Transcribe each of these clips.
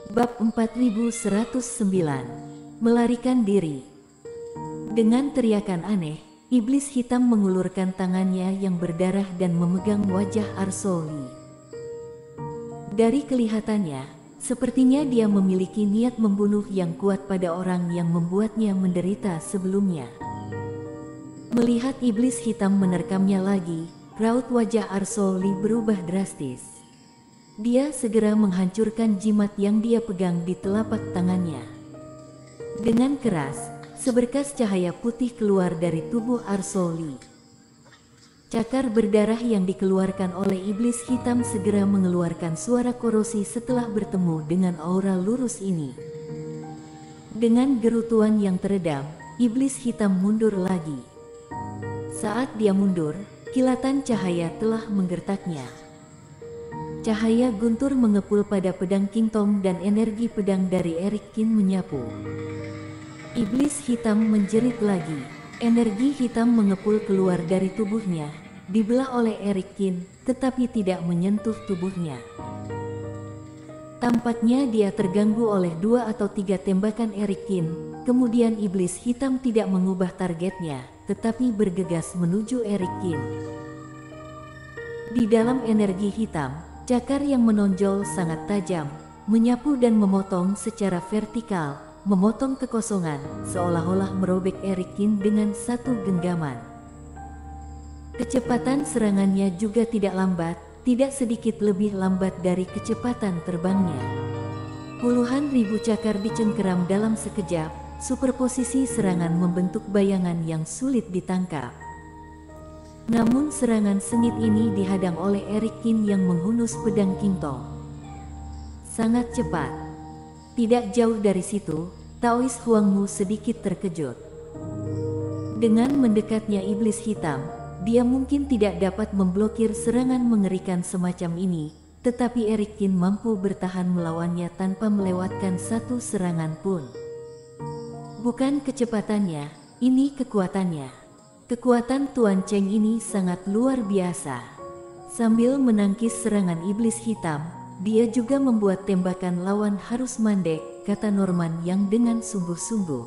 Bab 4109 Melarikan diri. Dengan teriakan aneh, iblis hitam mengulurkan tangannya yang berdarah dan memegang wajah Arsoli. Dari kelihatannya, sepertinya dia memiliki niat membunuh yang kuat pada orang yang membuatnya menderita sebelumnya. Melihat iblis hitam menerkamnya lagi, raut wajah Arsoli berubah drastis. Dia segera menghancurkan jimat yang dia pegang di telapak tangannya. Dengan keras, seberkas cahaya putih keluar dari tubuh Arsoli. Cakar berdarah yang dikeluarkan oleh iblis hitam segera mengeluarkan suara korosi setelah bertemu dengan aura lurus ini. Dengan gerutuan yang teredam, iblis hitam mundur lagi. Saat dia mundur, kilatan cahaya telah menggertaknya. Cahaya guntur mengepul pada pedang Kingtong dan energi pedang dari Erik Kin menyapu. Iblis hitam menjerit lagi. Energi hitam mengepul keluar dari tubuhnya, dibelah oleh Erik Kin, tetapi tidak menyentuh tubuhnya. Tampaknya dia terganggu oleh 2 atau 3 tembakan Erik Kin. Kemudian iblis hitam tidak mengubah targetnya, tetapi bergegas menuju Erik Kin. Di dalam energi hitam, cakar yang menonjol sangat tajam, menyapu dan memotong secara vertikal, memotong kekosongan, seolah-olah merobek Erik Kin dengan satu genggaman. Kecepatan serangannya juga tidak lambat, tidak sedikit lebih lambat dari kecepatan terbangnya. Puluhan ribu cakar dicengkeram dalam sekejap, superposisi serangan membentuk bayangan yang sulit ditangkap. Namun serangan sengit ini dihadang oleh Erik Kin yang menghunus pedang Kingtong. Sangat cepat. Tidak jauh dari situ, Taois Huangmu sedikit terkejut. Dengan mendekatnya iblis hitam, dia mungkin tidak dapat memblokir serangan mengerikan semacam ini, tetapi Erik Kin mampu bertahan melawannya tanpa melewatkan satu serangan pun. Bukan kecepatannya, ini kekuatannya. Kekuatan Tuan Cheng ini sangat luar biasa. Sambil menangkis serangan iblis hitam, dia juga membuat tembakan lawan harus mandek, kata Norman yang dengan sungguh-sungguh.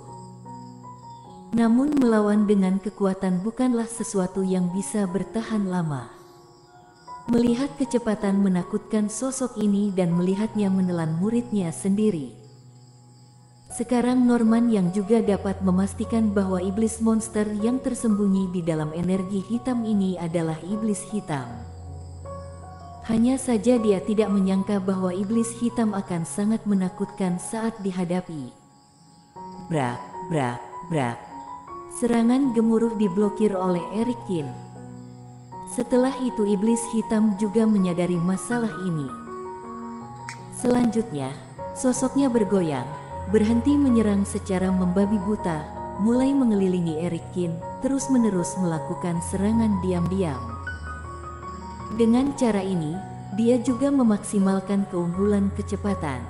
Namun melawan dengan kekuatan bukanlah sesuatu yang bisa bertahan lama. Melihat kecepatan menakutkan sosok ini dan melihatnya menelan muridnya sendiri. Sekarang Norman yang juga dapat memastikan bahwa iblis monster yang tersembunyi di dalam energi hitam ini adalah iblis hitam. Hanya saja dia tidak menyangka bahwa iblis hitam akan sangat menakutkan saat dihadapi. Brak, brak, brak. Serangan gemuruh diblokir oleh Erik Kin. Setelah itu iblis hitam juga menyadari masalah ini. Selanjutnya, sosoknya bergoyang, berhenti menyerang secara membabi buta, mulai mengelilingi Erik Kin, terus-menerus melakukan serangan diam-diam. Dengan cara ini, dia juga memaksimalkan keunggulan kecepatan.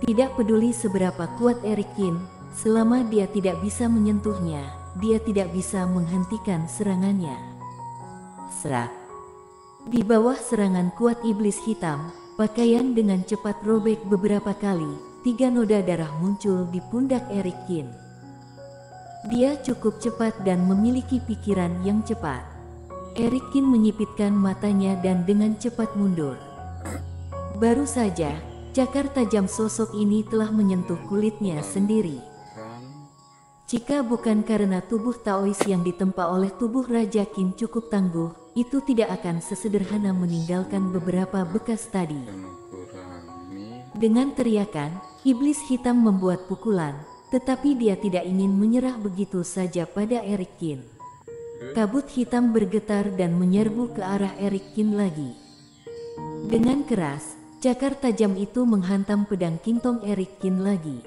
Tidak peduli seberapa kuat Erik Kin, selama dia tidak bisa menyentuhnya, dia tidak bisa menghentikan serangannya. Serak. Di bawah serangan kuat iblis hitam, pakaian dengan cepat robek beberapa kali, 3 noda darah muncul di pundak Erik Kin. Dia cukup cepat dan memiliki pikiran yang cepat. Erik Kin menyipitkan matanya dan dengan cepat mundur. Baru saja, cakar tajam sosok ini telah menyentuh kulitnya sendiri. Jika bukan karena tubuh Taois yang ditempa oleh tubuh Raja Qin cukup tangguh, itu tidak akan sesederhana meninggalkan beberapa bekas tadi. Dengan teriakan, iblis hitam membuat pukulan, tetapi dia tidak ingin menyerah begitu saja pada Erik Kin. Kabut hitam bergetar dan menyerbu ke arah Erik Kin lagi. Dengan keras, cakar tajam itu menghantam pedang Kingtong Erik Kin lagi.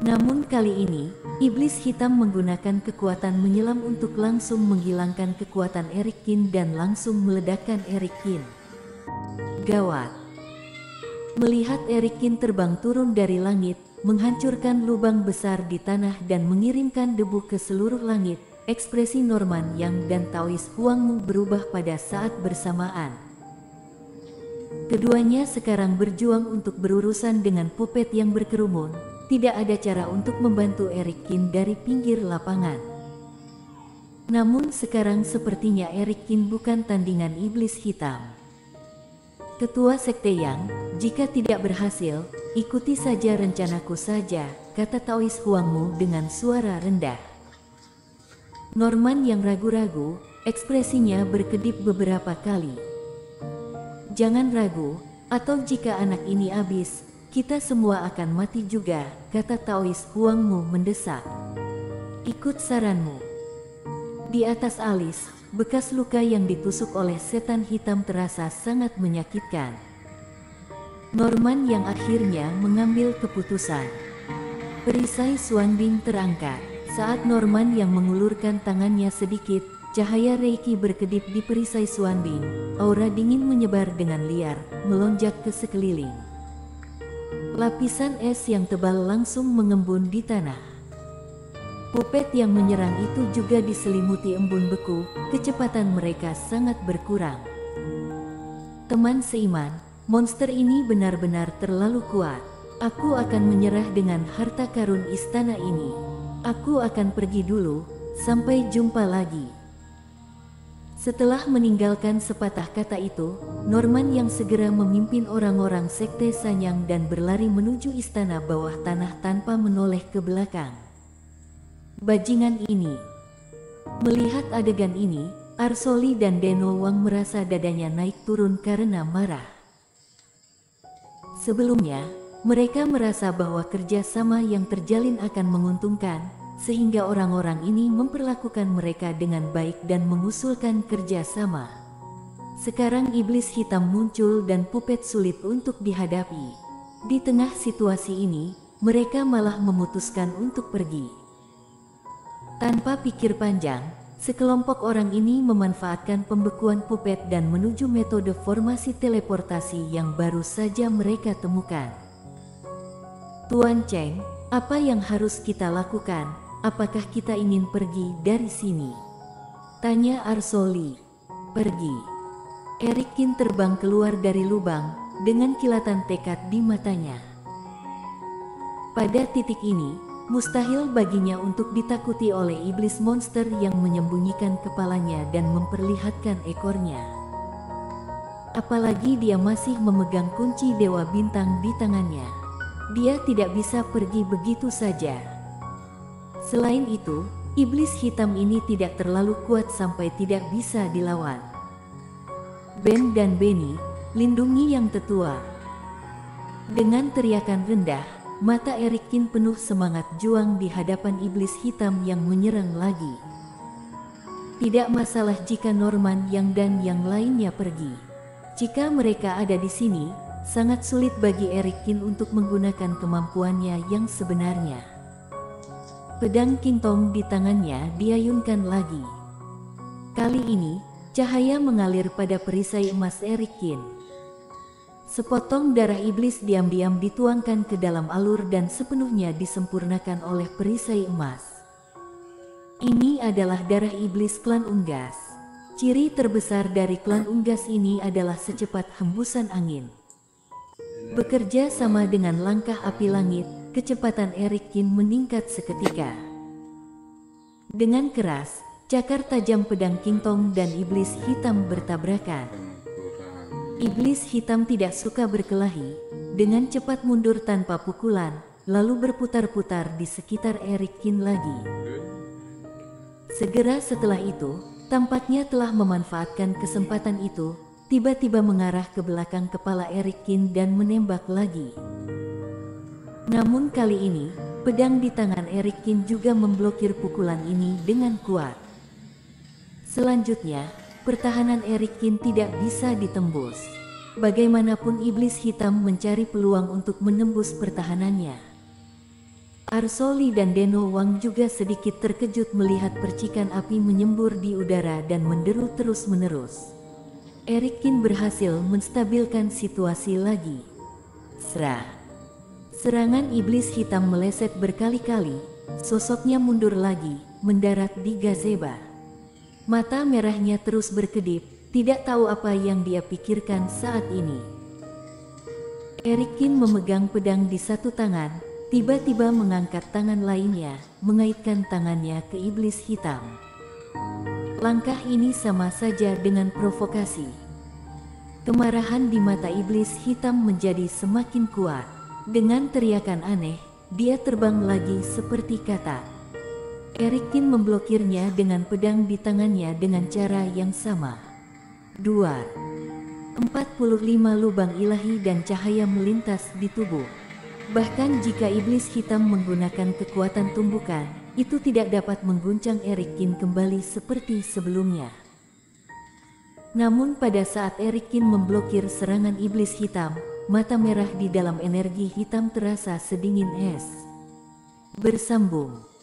Namun kali ini, iblis hitam menggunakan kekuatan menyelam untuk langsung menghilangkan kekuatan Erik Kin dan langsung meledakkan Erik Kin. Gawat! Melihat Erik Kin terbang turun dari langit, menghancurkan lubang besar di tanah dan mengirimkan debu ke seluruh langit, ekspresi Norman Yang dan Taois Huangmu berubah pada saat bersamaan. Keduanya sekarang berjuang untuk berurusan dengan puppet yang berkerumun. Tidak ada cara untuk membantu Eric Kin dari pinggir lapangan. Namun sekarang sepertinya Eric Kin bukan tandingan iblis hitam. Ketua Sekte Yang, jika tidak berhasil, ikuti saja rencanaku saja, kata Taois Huangmu dengan suara rendah. Norman yang ragu-ragu, ekspresinya berkedip beberapa kali. Jangan ragu, atau jika anak ini habis, kita semua akan mati juga, kata Taois Huangmu mendesak. Ikut saranmu. Di atas alis, bekas luka yang ditusuk oleh setan hitam terasa sangat menyakitkan. Norman yang akhirnya mengambil keputusan. Perisai Xuanbing terangkat. Saat Norman yang mengulurkan tangannya sedikit, cahaya Reiki berkedip di perisai Xuanbing. Aura dingin menyebar dengan liar, melonjak ke sekeliling. Lapisan es yang tebal langsung mengembun di tanah. Puppet yang menyerang itu juga diselimuti embun beku, kecepatan mereka sangat berkurang. Teman seiman, monster ini benar-benar terlalu kuat. Aku akan menyerah dengan harta karun istana ini. Aku akan pergi dulu, sampai jumpa lagi. Setelah meninggalkan sepatah kata itu, Norman yang segera memimpin orang-orang Sekte Sanyang dan berlari menuju istana bawah tanah tanpa menoleh ke belakang. Bajingan ini. Melihat adegan ini, Arsoli dan Deno Wang merasa dadanya naik turun karena marah. Sebelumnya, mereka merasa bahwa kerjasama yang terjalin akan menguntungkan, sehingga orang-orang ini memperlakukan mereka dengan baik dan mengusulkan kerjasama. Sekarang iblis hitam muncul dan puppet sulit untuk dihadapi. Di tengah situasi ini, mereka malah memutuskan untuk pergi. Tanpa pikir panjang, sekelompok orang ini memanfaatkan pembekuan puppet dan menuju metode formasi teleportasi yang baru saja mereka temukan. Tuan Cheng, apa yang harus kita lakukan? Apakah kita ingin pergi dari sini? Tanya Arsoli. Pergi. Eric Kin terbang keluar dari lubang, dengan kilatan tekad di matanya. Pada titik ini, mustahil baginya untuk ditakuti oleh iblis monster yang menyembunyikan kepalanya dan memperlihatkan ekornya. Apalagi dia masih memegang kunci Dewa Bintang di tangannya. Dia tidak bisa pergi begitu saja. Selain itu, iblis hitam ini tidak terlalu kuat sampai tidak bisa dilawan. Ben dan Benny, lindungi yang tetua. Dengan teriakan rendah, mata Eric Kin penuh semangat juang di hadapan iblis hitam yang menyerang lagi. Tidak masalah jika Norman dan yang lainnya pergi. Jika mereka ada di sini, sangat sulit bagi Eric Kin untuk menggunakan kemampuannya yang sebenarnya. Pedang Kintong di tangannya diayunkan lagi. Kali ini, cahaya mengalir pada perisai emas Eric Kin. Sepotong darah iblis diam-diam dituangkan ke dalam alur dan sepenuhnya disempurnakan oleh perisai emas. Ini adalah darah iblis klan Unggas. Ciri terbesar dari klan Unggas ini adalah secepat hembusan angin. Bekerja sama dengan langkah api langit, kecepatan Eric Kin meningkat seketika. Dengan keras, cakar tajam pedang Kintong dan iblis hitam bertabrakan. Iblis hitam tidak suka berkelahi, dengan cepat mundur tanpa pukulan, lalu berputar-putar di sekitar Eric Kin lagi. Segera setelah itu, tampaknya telah memanfaatkan kesempatan itu, tiba-tiba mengarah ke belakang kepala Eric Kin dan menembak lagi. Namun kali ini, pedang di tangan Eric Kin juga memblokir pukulan ini dengan kuat. Selanjutnya, pertahanan Eric Kin tidak bisa ditembus. Bagaimanapun iblis hitam mencari peluang untuk menembus pertahanannya. Arsoli dan Deno Wang juga sedikit terkejut melihat percikan api menyembur di udara dan menderu terus-menerus. Eric Kin berhasil menstabilkan situasi lagi. Serah. Serangan iblis hitam meleset berkali-kali, sosoknya mundur lagi, mendarat di gazebo. Mata merahnya terus berkedip, tidak tahu apa yang dia pikirkan saat ini. Eric Kin memegang pedang di satu tangan, tiba-tiba mengangkat tangan lainnya, mengaitkan tangannya ke iblis hitam. Langkah ini sama saja dengan provokasi. Kemarahan di mata iblis hitam menjadi semakin kuat. Dengan teriakan aneh, dia terbang lagi seperti katak. Eric Kin memblokirnya dengan pedang di tangannya dengan cara yang sama. 45 lubang ilahi dan cahaya melintas di tubuh. Bahkan jika iblis hitam menggunakan kekuatan tumbukan, itu tidak dapat mengguncang Eric Kin kembali seperti sebelumnya. Namun pada saat Eric Kin memblokir serangan iblis hitam, mata merah di dalam energi hitam terasa sedingin es. Bersambung.